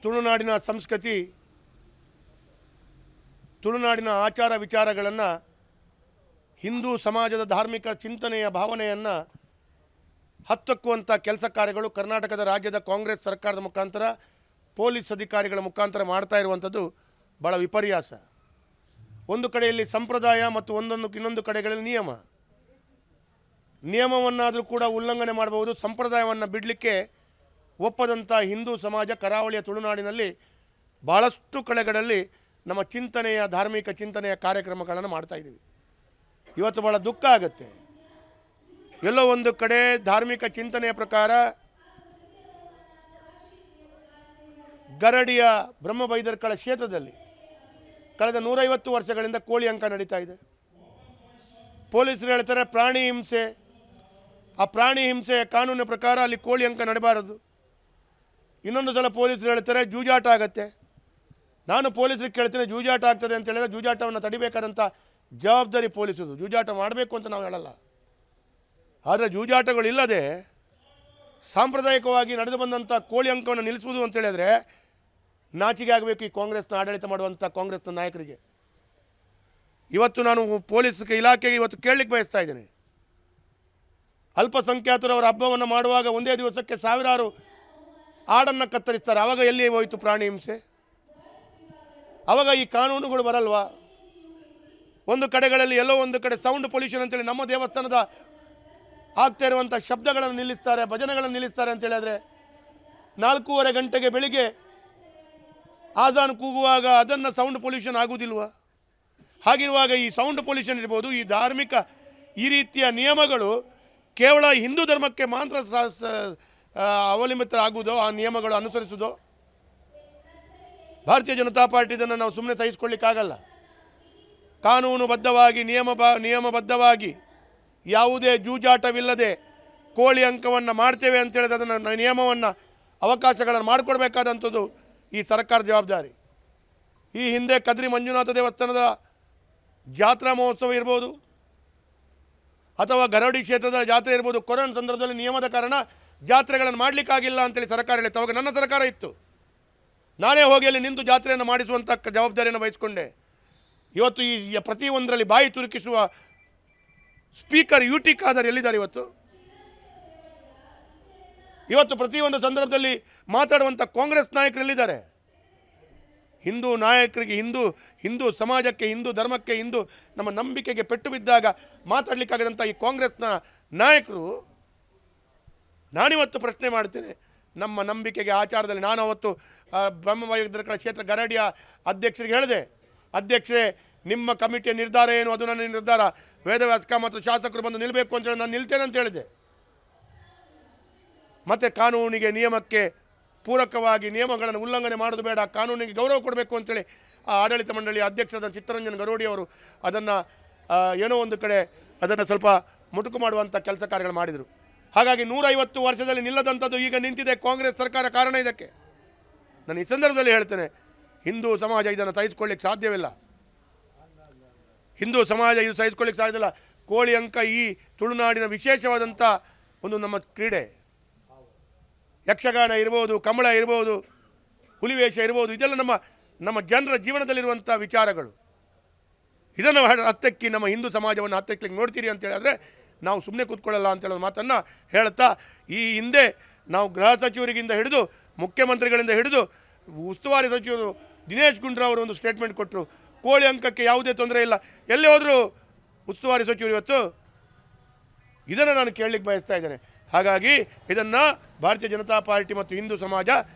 ತುಳುನಾಡಿನ ಸಂಸ್ಕೃತಿ, ತುಳುನಾಡಿನ ಆಚಾರ ವಿಚಾರಗಳನ್ನು, ಹಿಂದೂ ಸಮಾಜದ ಧಾರ್ಮಿಕ ಚಿಂತನೆಯ ಭಾವನೆಯನ್ನು ಹತ್ತಕ್ಕುವಂಥ ಕೆಲಸ ಕಾರ್ಯಗಳು ಕರ್ನಾಟಕದ ರಾಜ್ಯದ ಕಾಂಗ್ರೆಸ್ ಸರ್ಕಾರದ ಮುಖಾಂತರ, ಪೊಲೀಸ್ ಅಧಿಕಾರಿಗಳ ಮುಖಾಂತರ ಮಾಡ್ತಾ ಇರುವಂಥದ್ದು ಭಾಳ ವಿಪರ್ಯಾಸ. ಒಂದು ಕಡೆಯಲ್ಲಿ ಸಂಪ್ರದಾಯ ಮತ್ತು ಇನ್ನೊಂದು ಕಡೆಗಳಲ್ಲಿ ನಿಯಮವನ್ನಾದರೂ ಕೂಡ ಉಲ್ಲಂಘನೆ ಮಾಡಬಹುದು. ಸಂಪ್ರದಾಯವನ್ನು ಬಿಡಲಿಕ್ಕೆ ಒಪ್ಪದಂಥ ಹಿಂದೂ ಸಮಾಜ ಕರಾವಳಿಯ ತುಳುನಾಡಿನಲ್ಲಿ ಭಾಳಷ್ಟು ಕಡೆಗಳಲ್ಲಿ ನಮ್ಮ ಚಿಂತನೆಯ, ಧಾರ್ಮಿಕ ಚಿಂತನೆಯ ಕಾರ್ಯಕ್ರಮಗಳನ್ನು ಮಾಡ್ತಾಯಿದ್ದೀವಿ. ಇವತ್ತು ಭಾಳ ದುಃಖ ಆಗುತ್ತೆ. ಎಲ್ಲೋ ಒಂದು ಕಡೆ ಧಾರ್ಮಿಕ ಚಿಂತನೆಯ ಪ್ರಕಾರ ಗರಡಿಯ ಬ್ರಹ್ಮಬೈದರ್ಕಳ ಕ್ಷೇತ್ರದಲ್ಲಿ ಕಳೆದ 150 ವರ್ಷಗಳಿಂದ ಕೋಳಿ ಅಂಕ ನಡೀತಾ ಇದೆ. ಪೊಲೀಸರು ಹೇಳ್ತಾರೆ ಪ್ರಾಣಿ ಹಿಂಸೆ, ಆ ಪ್ರಾಣಿ ಹಿಂಸೆಯ ಕಾನೂನಿನ ಪ್ರಕಾರ ಅಲ್ಲಿ ಕೋಳಿ ಅಂಕ ನಡಬಾರದು. ಇನ್ನೊಂದು ಸಲ ಪೊಲೀಸರು ಹೇಳ್ತಾರೆ ಜೂಜಾಟ ಆಗತ್ತೆ. ನಾನು ಪೊಲೀಸರಿಗೆ ಕೇಳ್ತೇನೆ, ಜೂಜಾಟ ಆಗ್ತದೆ ಅಂತ ಹೇಳಿದ್ರೆ ಜೂಜಾಟವನ್ನು ತಡಿಬೇಕಾದಂಥ ಜವಾಬ್ದಾರಿ ಪೊಲೀಸರು. ಜೂಜಾಟ ಮಾಡಬೇಕು ಅಂತ ನಾವು ಹೇಳಲ್ಲ, ಆದರೆ ಜೂಜಾಟಗಳಿಲ್ಲದೆ ಸಾಂಪ್ರದಾಯಿಕವಾಗಿ ನಡೆದು ಬಂದಂಥ ಕೋಳಿ ಅಂಕವನ್ನು ನಿಲ್ಲಿಸುವುದು ಅಂತ ಹೇಳಿದ್ರೆ ನಾಚಿಕೆ ಆಗಬೇಕು ಈ ಕಾಂಗ್ರೆಸ್ನ ಆಡಳಿತ ಮಾಡುವಂಥ ಕಾಂಗ್ರೆಸ್ನ ನಾಯಕರಿಗೆ. ಇವತ್ತು ನಾನು ಪೊಲೀಸ್ ಇಲಾಖೆಗೆ ಇವತ್ತು ಕೇಳಲಿಕ್ಕೆ ಬಯಸ್ತಾ ಇದ್ದೇನೆ. ಅಲ್ಪಸಂಖ್ಯಾತರು ಅವರ ಹಬ್ಬವನ್ನು ಮಾಡುವಾಗ ಒಂದೇ ದಿವಸಕ್ಕೆ ಸಾವಿರಾರು ಆಡನ್ನು ಕತ್ತರಿಸ್ತಾರೆ. ಆವಾಗ ಎಲ್ಲಿ ಹೋಯಿತು ಪ್ರಾಣಿ ಹಿಂಸೆ? ಆವಾಗ ಈ ಕಾನೂನುಗಳು ಬರಲ್ವಾ? ಒಂದು ಕಡೆಗಳಲ್ಲಿ ಎಲ್ಲೋ ಒಂದು ಕಡೆ ಸೌಂಡ್ ಪೊಲ್ಯೂಷನ್ ಅಂತೇಳಿ ನಮ್ಮ ದೇವಸ್ಥಾನದ ಆಗ್ತಾ ಇರುವಂಥ ಶಬ್ದಗಳನ್ನು ನಿಲ್ಲಿಸ್ತಾರೆ, ಭಜನೆಗಳನ್ನು ನಿಲ್ಲಿಸ್ತಾರೆ ಅಂತ ಹೇಳಿದ್ರೆ 4:30 ಗಂಟೆಗೆ ಬೆಳಿಗ್ಗೆ ಆಜಾನ್ ಕೂಗುವಾಗ ಅದನ್ನು ಸೌಂಡ್ ಪೊಲ್ಯೂಷನ್ ಆಗುವುದಿಲ್ವ? ಹಾಗಿರುವಾಗ ಈ ಸೌಂಡ್ ಪೊಲ್ಯೂಷನ್ ಇರ್ಬೋದು, ಈ ಧಾರ್ಮಿಕ ಈ ರೀತಿಯ ನಿಯಮಗಳು ಕೇವಲ ಹಿಂದೂ ಧರ್ಮಕ್ಕೆ ಮಾತ್ರ ಅವಲಂಬಿತ ಆಗುವುದೋ, ಆ ನಿಯಮಗಳು ಅನುಸರಿಸುವುದೋ? ಭಾರತೀಯ ಜನತಾ ಪಾರ್ಟಿ ಇದನ್ನು ನಾವು ಸುಮ್ಮನೆ ಸಹಿಸಿಕೊಳ್ಳಿಕ್ಕಾಗಲ್ಲ. ಕಾನೂನುಬದ್ಧವಾಗಿ ನಿಯಮಬದ್ಧವಾಗಿ ಯಾವುದೇ ಜೂಜಾಟವಿಲ್ಲದೆ ಕೋಳಿ ಅಂಕವನ್ನು ಮಾಡ್ತೇವೆ ಅಂತೇಳಿದ್ರೆ ಅದನ್ನು ನಿಯಮವನ್ನು, ಅವಕಾಶಗಳನ್ನು ಮಾಡಿಕೊಡ್ಬೇಕಾದಂಥದ್ದು ಈ ಸರ್ಕಾರ ಜವಾಬ್ದಾರಿ. ಈ ಹಿಂದೆ ಕದ್ರಿ ಮಂಜುನಾಥ ದೇವಸ್ಥಾನದ ಜಾತ್ರಾ ಮಹೋತ್ಸವ ಇರ್ಬೋದು ಅಥವಾ ಗರಡಿ ಕ್ಷೇತ್ರದ ಜಾತ್ರೆ ಇರ್ಬೋದು, ಕೊರೋನಾ ಸಂದರ್ಭದಲ್ಲಿ ನಿಯಮದ ಕಾರಣ ಜಾತ್ರೆಗಳನ್ನು ಮಾಡಲಿಕ್ಕಾಗಿಲ್ಲ ಅಂತೇಳಿ ಸರ್ಕಾರ ಹೇಳಿತ್ತು. ಅವಾಗ ನನ್ನ ಸರ್ಕಾರ ಇತ್ತು, ನಾನೇ ಹೋಗಿ ಅಲ್ಲಿ ನಿಂತು ಜಾತ್ರೆಯನ್ನು ಮಾಡಿಸುವಂಥ ಜವಾಬ್ದಾರಿಯನ್ನು ವಹಿಸಿಕೊಂಡೆ. ಇವತ್ತು ಈ ಪ್ರತಿಯೊಂದರಲ್ಲಿ ಬಾಯಿ ತುರುಕಿಸುವ ಸ್ಪೀಕರ್ ಯುಟಿ ಖಾದರ್ ಎಲ್ಲಿದ್ದಾರೆ? ಇವತ್ತು ಪ್ರತಿಯೊಂದು ಸಂದರ್ಭದಲ್ಲಿ ಮಾತಾಡುವಂಥ ಕಾಂಗ್ರೆಸ್ ನಾಯಕರು ಎಲ್ಲಿದ್ದಾರೆ? ಹಿಂದೂ ನಾಯಕರಿಗೆ, ಹಿಂದೂ ಸಮಾಜಕ್ಕೆ, ಹಿಂದೂ ಧರ್ಮಕ್ಕೆ, ನಮ್ಮ ನಂಬಿಕೆಗೆ ಪೆಟ್ಟು ಬಿದ್ದಾಗ ಮಾತಾಡಲಿಕ್ಕಾಗದಂಥ ಈ ಕಾಂಗ್ರೆಸ್ನ ನಾಯಕರು, ನಾನಿವತ್ತು ಪ್ರಶ್ನೆ ಮಾಡ್ತೇನೆ. ನಮ್ಮ ನಂಬಿಕೆಗೆ, ಆಚಾರದಲ್ಲಿ ನಾನು ಅವತ್ತು ಬ್ರಹ್ಮವೈದರ್ಕಳ ಕ್ಷೇತ್ರ ಗರಡಿಯ ಅಧ್ಯಕ್ಷರಿಗೆ ಹೇಳಿದೆ, ಅಧ್ಯಕ್ಷರೇ ನಿಮ್ಮ ಕಮಿಟಿಯ ನಿರ್ಧಾರ ಏನು, ಅದು ನನ್ನ ನಿರ್ಧಾರ, ವೇದವ್ಯಾಸ ಮತ್ತು ಶಾಸಕರು ಬಂದು ನಿಲ್ಲಬೇಕು ಅಂತೇಳಿ ನಾನು ನಿಲ್ತೇನೆ ಅಂತ ಹೇಳಿದೆ. ಮತ್ತು ಕಾನೂನಿಗೆ, ನಿಯಮಕ್ಕೆ ಪೂರಕವಾಗಿ ನಿಯಮಗಳನ್ನು ಉಲ್ಲಂಘನೆ ಮಾಡೋದು ಬೇಡ, ಕಾನೂನಿಗೆ ಗೌರವ ಕೊಡಬೇಕು ಅಂತೇಳಿ ಆ ಆಡಳಿತ ಮಂಡಳಿಯ ಅಧ್ಯಕ್ಷರಾದ ಚಿತ್ತರಂಜನ್ ಗರೋಡಿ ಅವರು ಅದನ್ನು ಏನೋ ಒಂದು ಕಡೆ ಅದನ್ನು ಸ್ವಲ್ಪ ಮುಟುಕು ಮಾಡುವಂಥ ಕೆಲಸ ಕಾರ್ಯಗಳು ಮಾಡಿದರು. ಹಾಗಾಗಿ 150 ವರ್ಷದಲ್ಲಿ ನಿಲ್ಲದಂಥದ್ದು ಈಗ ನಿಂತಿದೆ ಕಾಂಗ್ರೆಸ್ ಸರ್ಕಾರ. ಕಾರಣ ಇದಕ್ಕೆ ನಾನು ಈ ಸಂದರ್ಭದಲ್ಲಿ ಹೇಳ್ತೇನೆ, ಹಿಂದೂ ಸಮಾಜ ಇದನ್ನು ಸಹಿಸಿಕೊಳ್ಳಿಕ್ಕೆ ಸಾಧ್ಯವಿಲ್ಲ. ಹಿಂದೂ ಸಮಾಜ ಇದು ಸಹಿಸಿಕೊಳ್ಳಿಕ್ಕೆ ಸಾಧ್ಯವಿಲ್ಲ. ಕೋಳಿ ಅಂಕ ಈ ತುಳುನಾಡಿನ ವಿಶೇಷವಾದಂಥ ಒಂದು ನಮ್ಮ ಕ್ರೀಡೆ. ಯಕ್ಷಗಾನ ಇರ್ಬೋದು, ಕಮಲ ಇರ್ಬೋದು, ಹುಲಿವೇಷ ಇರ್ಬೋದು, ಇದೆಲ್ಲ ನಮ್ಮ ಜನರ ಜೀವನದಲ್ಲಿರುವಂಥ ವಿಚಾರಗಳು. ಇದನ್ನು ಹತ್ತಕ್ಕಿ ನಮ್ಮ ಹಿಂದೂ ಸಮಾಜವನ್ನು ಹತ್ತಕ್ಕೆ ನೋಡ್ತೀರಿ ಅಂತ ಹೇಳಿದ್ರೆ ನಾವು ಸುಮ್ಮನೆ ಕೂತ್ಕೊಳ್ಳಲ್ಲ ಅಂತ ಹೇಳೋದು ಮಾತನ್ನು ಹೇಳ್ತಾ, ಈ ಹಿಂದೆ ನಾವು ಗೃಹ ಸಚಿವರಿಗಿಂದ ಹಿಡಿದು ಮುಖ್ಯಮಂತ್ರಿಗಳಿಂದ ಹಿಡಿದು ಉಸ್ತುವಾರಿ ಸಚಿವರು ದಿನೇಶ್ ಗುಂಡ್ರಾವ್ ಅವರು ಒಂದು ಸ್ಟೇಟ್ಮೆಂಟ್ ಕೊಟ್ಟರು, ಕೋಳಿ ಅಂಕಕ್ಕೆ ಯಾವುದೇ ತೊಂದರೆ ಇಲ್ಲ. ಎಲ್ಲಿ ಹೋದರೂ ಉಸ್ತುವಾರಿ ಸಚಿವರು ಇವತ್ತು ಇದನ್ನು ನಾನು ಕೇಳಲಿಕ್ಕೆ ಬಯಸ್ತಾ ಇದ್ದೇನೆ. ಹಾಗಾಗಿ ಇದನ್ನು ಭಾರತೀಯ ಜನತಾ ಪಾರ್ಟಿ ಮತ್ತು ಹಿಂದೂ ಸಮಾಜ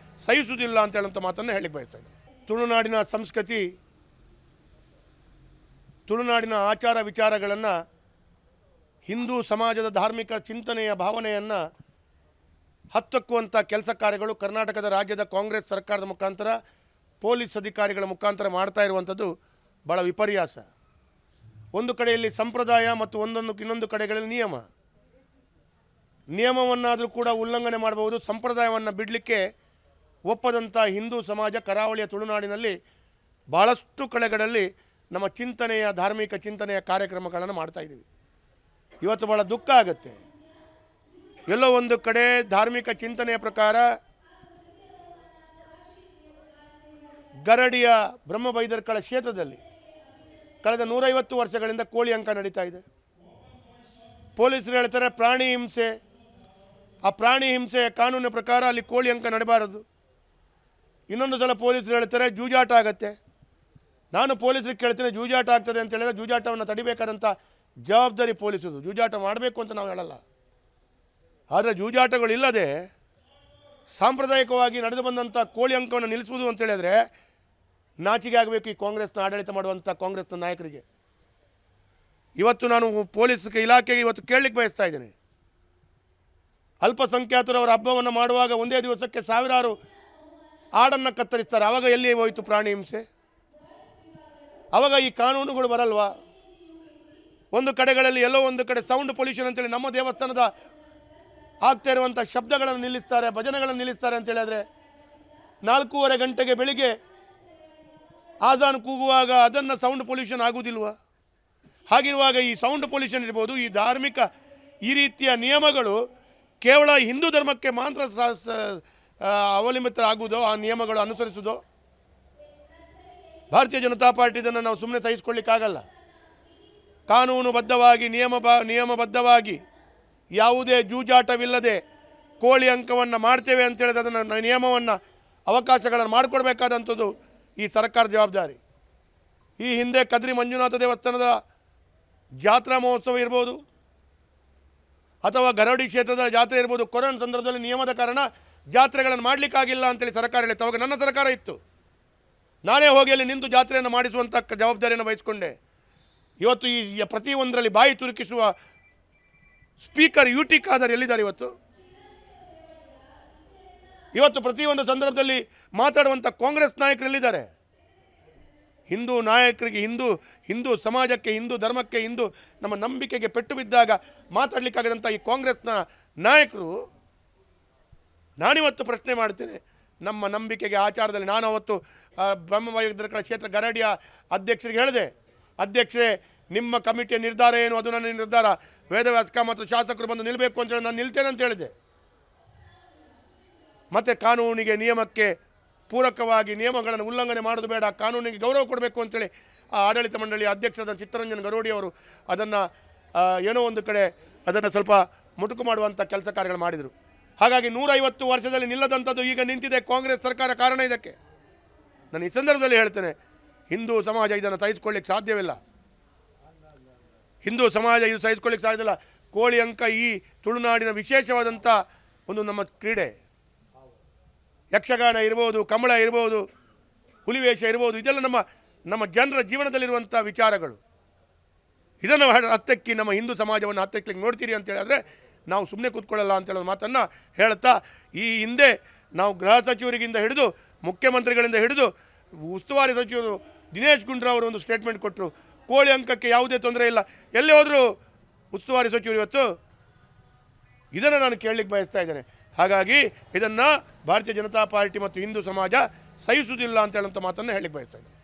ಸಹಿಸುವುದಿಲ್ಲ ಅಂತ ಹೇಳುವಂಥ ಮಾತನ್ನು ಹೇಳಲಿಕ್ಕೆ ಬಯಸ್ತಾ ಇದ್ದೇನೆ. ತುಳುನಾಡಿನ ಸಂಸ್ಕೃತಿ, ತುಳುನಾಡಿನ ಆಚಾರ ವಿಚಾರಗಳನ್ನು, ಹಿಂದೂ ಸಮಾಜದ ಧಾರ್ಮಿಕ ಚಿಂತನೆಯ ಭಾವನೆಯನ್ನು ಹತ್ತಕ್ಕುವಂಥ ಕೆಲಸ ಕಾರ್ಯಗಳು ಕರ್ನಾಟಕದ ರಾಜ್ಯದ ಕಾಂಗ್ರೆಸ್ ಸರ್ಕಾರದ ಮುಖಾಂತರ, ಪೊಲೀಸ್ ಅಧಿಕಾರಿಗಳ ಮುಖಾಂತರ ಮಾಡ್ತಾ ಇರುವಂಥದ್ದು ಭಾಳ ವಿಪರ್ಯಾಸ. ಒಂದು ಕಡೆಯಲ್ಲಿ ಸಂಪ್ರದಾಯ ಮತ್ತು ಇನ್ನೊಂದು ಕಡೆಗಳಲ್ಲಿ ನಿಯಮವನ್ನಾದರೂ ಕೂಡ ಉಲ್ಲಂಘನೆ ಮಾಡಬಹುದು. ಸಂಪ್ರದಾಯವನ್ನು ಬಿಡಲಿಕ್ಕೆ ಒಪ್ಪದಂಥ ಹಿಂದೂ ಸಮಾಜ ಕರಾವಳಿಯ ತುಳುನಾಡಿನಲ್ಲಿ ಭಾಳಷ್ಟು ಕಡೆಗಳಲ್ಲಿ ನಮ್ಮ ಚಿಂತನೆಯ, ಧಾರ್ಮಿಕ ಚಿಂತನೆಯ ಕಾರ್ಯಕ್ರಮಗಳನ್ನು ಮಾಡ್ತಾಯಿದ್ದೀವಿ. ಇವತ್ತು ಭಾಳ ದುಃಖ ಆಗುತ್ತೆ. ಎಲ್ಲೋ ಒಂದು ಕಡೆ ಧಾರ್ಮಿಕ ಚಿಂತನೆಯ ಪ್ರಕಾರ ಗರಡಿಯ ಬ್ರಹ್ಮಬೈದರ್ಕಳ ಕ್ಷೇತ್ರದಲ್ಲಿ ಕಳೆದ 150 ವರ್ಷಗಳಿಂದ ಕೋಳಿ ಅಂಕ ನಡೀತಾ ಇದೆ. ಪೊಲೀಸರು ಹೇಳ್ತಾರೆ ಪ್ರಾಣಿ ಹಿಂಸೆ, ಆ ಪ್ರಾಣಿ ಹಿಂಸೆಯ ಕಾನೂನಿನ ಪ್ರಕಾರ ಅಲ್ಲಿ ಕೋಳಿ ಅಂಕ ನಡಬಾರದು. ಇನ್ನೊಂದು ಸಲ ಪೊಲೀಸರು ಹೇಳ್ತಾರೆ ಜೂಜಾಟ ಆಗತ್ತೆ. ನಾನು ಪೊಲೀಸರಿಗೆ ಕೇಳ್ತೇನೆ, ಜೂಜಾಟ ಆಗ್ತದೆ ಅಂತ ಹೇಳಿದ್ರೆ ಜೂಜಾಟವನ್ನು ತಡಿಬೇಕಾದಂಥ ಜವಾಬ್ದಾರಿ ಪೊಲೀಸರು. ಜೂಜಾಟ ಮಾಡಬೇಕು ಅಂತ ನಾವು ಹೇಳಲ್ಲ, ಆದರೆ ಜೂಜಾಟಗಳಿಲ್ಲದೆ ಸಾಂಪ್ರದಾಯಿಕವಾಗಿ ನಡೆದು ಬಂದಂಥ ಕೋಳಿ ಅಂಕವನ್ನು ನಿಲ್ಲಿಸುವುದು ಅಂತ ಹೇಳಿದರೆ ನಾಚಿಕೆ ಆಗಬೇಕು ಈ ಕಾಂಗ್ರೆಸ್ನ ಆಡಳಿತ ಮಾಡುವಂಥ ಕಾಂಗ್ರೆಸ್ನ ನಾಯಕರಿಗೆ. ಇವತ್ತು ನಾನು ಪೊಲೀಸ್ ಇಲಾಖೆಗೆ ಇವತ್ತು ಕೇಳಲಿಕ್ಕೆ ಬಯಸ್ತಾ ಇದ್ದೇನೆ. ಅಲ್ಪಸಂಖ್ಯಾತರು ಅವರ ಹಬ್ಬವನ್ನು ಮಾಡುವಾಗ ಒಂದೇ ದಿವಸಕ್ಕೆ ಸಾವಿರಾರು ಆಡನ್ನು ಕತ್ತರಿಸ್ತಾರೆ. ಆವಾಗ ಎಲ್ಲಿ ಹೋಯಿತು ಪ್ರಾಣಿ ಹಿಂಸೆ? ಆವಾಗ ಈ ಕಾನೂನುಗಳು ಬರಲ್ವಾ? ಒಂದು ಕಡೆಗಳಲ್ಲಿ ಎಲ್ಲೋ ಒಂದು ಕಡೆ ಸೌಂಡ್ ಪೊಲ್ಯೂಷನ್ ಅಂತೇಳಿ ನಮ್ಮ ದೇವಸ್ಥಾನದ ಆಗ್ತಾ ಇರುವಂಥ ಶಬ್ದಗಳನ್ನು ನಿಲ್ಲಿಸ್ತಾರೆ, ಭಜನೆಗಳನ್ನು ನಿಲ್ಲಿಸ್ತಾರೆ ಅಂತ ಹೇಳಿದ್ರೆ 4:30 ಗಂಟೆಗೆ ಬೆಳಿಗ್ಗೆ ಆಜಾನ್ ಕೂಗುವಾಗ ಅದನ್ನು ಸೌಂಡ್ ಪೊಲ್ಯೂಷನ್ ಆಗುವುದಿಲ್ವಾ? ಹಾಗಿರುವಾಗ ಈ ಸೌಂಡ್ ಪೊಲ್ಯೂಷನ್ ಇರ್ಬೋದು, ಈ ಧಾರ್ಮಿಕ ಈ ರೀತಿಯ ನಿಯಮಗಳು ಕೇವಲ ಹಿಂದೂ ಧರ್ಮಕ್ಕೆ ಮಾತ್ರ ಅವಲಂಬಿತ ಆಗುವುದೋ, ಆ ನಿಯಮಗಳು ಅನುಸರಿಸುವುದೋ? ಭಾರತೀಯ ಜನತಾ ಪಾರ್ಟಿ ಇದನ್ನು ನಾವು ಸುಮ್ಮನೆ ಸಹಿಸಿಕೊಳ್ಳಿಕ್ಕಾಗಲ್ಲ. ಕಾನೂನುಬದ್ಧವಾಗಿ ನಿಯಮಬದ್ಧವಾಗಿ ಯಾವುದೇ ಜೂಜಾಟವಿಲ್ಲದೆ ಕೋಳಿ ಅಂಕವನ್ನು ಮಾಡ್ತೇವೆ ಅಂತೇಳಿದ್ರೆ ಅದನ್ನು ನಿಯಮವನ್ನು ಅವಕಾಶಗಳನ್ನು ಮಾಡಿಕೊಡ್ಬೇಕಾದಂಥದ್ದು ಈ ಸರ್ಕಾರ ಜವಾಬ್ದಾರಿ. ಈ ಹಿಂದೆ ಕದ್ರಿ ಮಂಜುನಾಥ ದೇವಸ್ಥಾನದ ಜಾತ್ರಾ ಮಹೋತ್ಸವ ಇರ್ಬೋದು ಅಥವಾ ಗರಡಿ ಕ್ಷೇತ್ರದ ಜಾತ್ರೆ ಇರ್ಬೋದು, ಕೊರೋನಾ ಸಂದರ್ಭದಲ್ಲಿ ನಿಯಮದ ಕಾರಣ ಜಾತ್ರೆಗಳನ್ನು ಮಾಡಲಿಕ್ಕಾಗಿಲ್ಲ ಅಂತೇಳಿ ಸರ್ಕಾರ ಹೇಳಿತ್ತು. ಅವಾಗ ನನ್ನ ಸರ್ಕಾರ ಇತ್ತು, ನಾನೇ ಹೋಗಿ ಅಲ್ಲಿ ನಿಂತು ಜಾತ್ರೆಯನ್ನು ಮಾಡಿಸುವಂಥ ಜವಾಬ್ದಾರಿಯನ್ನು ವಹಿಸಿಕೊಂಡೆ. ಇವತ್ತು ಈ ಪ್ರತಿಯೊಂದರಲ್ಲಿ ಬಾಯಿ ತುರುಕಿಸುವ ಸ್ಪೀಕರ್ ಯುಟಿ ಖಾದರ್ ಎಲ್ಲಿದ್ದಾರೆ? ಇವತ್ತು ಪ್ರತಿಯೊಂದು ಸಂದರ್ಭದಲ್ಲಿ ಮಾತಾಡುವಂಥ ಕಾಂಗ್ರೆಸ್ ನಾಯಕರು ಎಲ್ಲಿದ್ದಾರೆ? ಹಿಂದೂ ನಾಯಕರಿಗೆ, ಹಿಂದೂ ಸಮಾಜಕ್ಕೆ, ಹಿಂದೂ ಧರ್ಮಕ್ಕೆ, ನಮ್ಮ ನಂಬಿಕೆಗೆ ಪೆಟ್ಟು ಬಿದ್ದಾಗ ಮಾತಾಡಲಿಕ್ಕಾಗದಂಥ ಈ ಕಾಂಗ್ರೆಸ್ನ ನಾಯಕರು, ನಾನಿವತ್ತು ಪ್ರಶ್ನೆ ಮಾಡ್ತೇನೆ. ನಮ್ಮ ನಂಬಿಕೆಗೆ, ಆಚಾರದಲ್ಲಿ ನಾನು ಅವತ್ತು ಬ್ರಹ್ಮವೈದರ್ಕಳ ಕ್ಷೇತ್ರ ಗರಡಿಯ ಅಧ್ಯಕ್ಷರಿಗೆ ಹೇಳಿದೆ, ಅಧ್ಯಕ್ಷರೇ ನಿಮ್ಮ ಕಮಿಟಿಯ ನಿರ್ಧಾರ ಏನು, ಅದು ನನ್ನ ನಿರ್ಧಾರ, ವೇದವ್ಯಾಸ ಮತ್ತು ಶಾಸಕರು ಬಂದು ನಿಲ್ಲಬೇಕು ಅಂತೇಳಿ ನಾನು ನಿಲ್ತೇನೆ ಅಂತ ಹೇಳಿದೆ. ಮತ್ತು ಕಾನೂನಿಗೆ, ನಿಯಮಕ್ಕೆ ಪೂರಕವಾಗಿ ನಿಯಮಗಳನ್ನು ಉಲ್ಲಂಘನೆ ಮಾಡೋದು ಬೇಡ, ಕಾನೂನಿಗೆ ಗೌರವ ಕೊಡಬೇಕು ಅಂತೇಳಿ ಆ ಆಡಳಿತ ಮಂಡಳಿಯ ಅಧ್ಯಕ್ಷರಾದ ಚಿತ್ತರಂಜನ್ ಗರೋಡಿ ಅವರು ಅದನ್ನು ಏನೋ ಒಂದು ಕಡೆ ಅದನ್ನು ಸ್ವಲ್ಪ ಮುಟುಕು ಮಾಡುವಂಥ ಕೆಲಸ ಕಾರ್ಯಗಳು ಮಾಡಿದರು. ಹಾಗಾಗಿ 150 ವರ್ಷದಲ್ಲಿ ನಿಲ್ಲದಂಥದ್ದು ಈಗ ನಿಂತಿದೆ ಕಾಂಗ್ರೆಸ್ ಸರ್ಕಾರ. ಕಾರಣ ಇದಕ್ಕೆ ನಾನು ಈ ಸಂದರ್ಭದಲ್ಲಿ ಹೇಳ್ತೇನೆ, ಹಿಂದೂ ಸಮಾಜ ಇದನ್ನು ಸಹಿಸಿಕೊಳ್ಳಿಕ್ಕೆ ಸಾಧ್ಯವಿಲ್ಲ. ಹಿಂದೂ ಸಮಾಜ ಇದು ಸಹಿಸಿಕೊಳ್ಳಿಕ್ಕೆ ಸಾಧ್ಯವಿಲ್ಲ. ಕೋಳಿ ಅಂಕ ಈ ತುಳುನಾಡಿನ ವಿಶೇಷವಾದಂಥ ಒಂದು ನಮ್ಮ ಕ್ರೀಡೆ. ಯಕ್ಷಗಾನ ಇರ್ಬೋದು, ಕಮಲ ಇರ್ಬೋದು, ಹುಲಿವೇಷ ಇರ್ಬೋದು, ಇದೆಲ್ಲ ನಮ್ಮ ಜನರ ಜೀವನದಲ್ಲಿರುವಂಥ ವಿಚಾರಗಳು. ಇದನ್ನು ಹತ್ತೆಕ್ಕಿ ನಮ್ಮ ಹಿಂದೂ ಸಮಾಜವನ್ನು ಹತ್ತೆಕ್ಲಿಕ್ಕೆ ನೋಡ್ತೀರಿ ಅಂತ ಹೇಳಿದ್ರೆ ನಾವು ಸುಮ್ಮನೆ ಕೂತ್ಕೊಳ್ಳಲ್ಲ ಅಂತ ಹೇಳೋ ಮಾತನ್ನು ಹೇಳ್ತಾ, ಈ ಹಿಂದೆ ನಾವು ಗೃಹ ಸಚಿವರಿಗಿಂದ ಹಿಡಿದು ಮುಖ್ಯಮಂತ್ರಿಗಳಿಂದ ಹಿಡಿದು ಉಸ್ತುವಾರಿ ಸಚಿವರು ದಿನೇಶ್ ಗುಂಡ್ರಾವ್ ಅವರು ಒಂದು ಸ್ಟೇಟ್ಮೆಂಟ್ ಕೊಟ್ಟರು, ಕೋಳಿ ಅಂಕಕ್ಕೆ ಯಾವುದೇ ತೊಂದರೆ ಇಲ್ಲ. ಎಲ್ಲಿ ಹೋದರೂ ಉಸ್ತುವಾರಿ ಸಚಿವರು ಇವತ್ತು ಇದನ್ನು ನಾನು ಕೇಳಲಿಕ್ಕೆ ಬಯಸ್ತಾ ಇದ್ದೇನೆ. ಹಾಗಾಗಿ ಇದನ್ನು ಭಾರತೀಯ ಜನತಾ ಪಾರ್ಟಿ ಮತ್ತು ಹಿಂದೂ ಸಮಾಜ ಸಹಿಸುವುದಿಲ್ಲ ಅಂತ ಹೇಳುವಂಥ ಮಾತನ್ನು ಹೇಳಲಿಕ್ಕೆ ಬಯಸ್ತಾ ಇದ್ದೇನೆ.